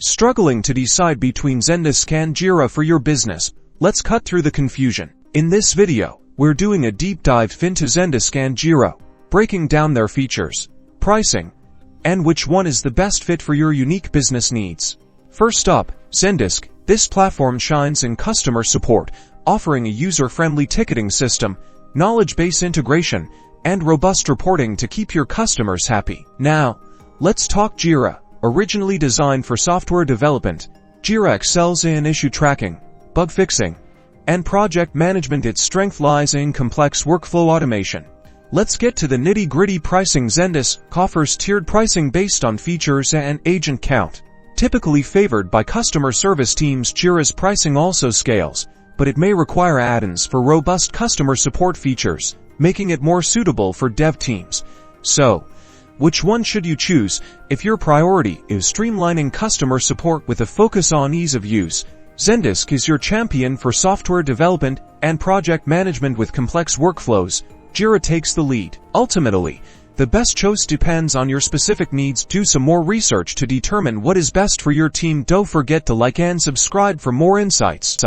Struggling to decide between Zendesk and Jira for your business? Let's cut through the confusion. In this video, we're doing a deep dive into Zendesk and Jira, breaking down their features, pricing, and which one is the best fit for your unique business needs. First up, Zendesk. This platform shines in customer support, offering a user-friendly ticketing system, knowledge-based integration, and robust reporting to keep your customers happy. Now, let's talk Jira. Originally designed for software development, Jira excels in issue tracking, bug fixing, and project management. Its strength lies in complex workflow automation. Let's get to the nitty-gritty pricing. Zendesk offers tiered pricing based on features and agent count. Typically favored by customer service teams, Jira's pricing also scales, but it may require add-ins for robust customer support features, making it more suitable for dev teams. So, which one should you choose? If your priority is streamlining customer support with a focus on ease of use, Zendesk is your champion for software development and project management with complex workflows. Jira takes the lead. Ultimately, the best choice depends on your specific needs. Do some more research to determine what is best for your team. Don't forget to like and subscribe for more insights.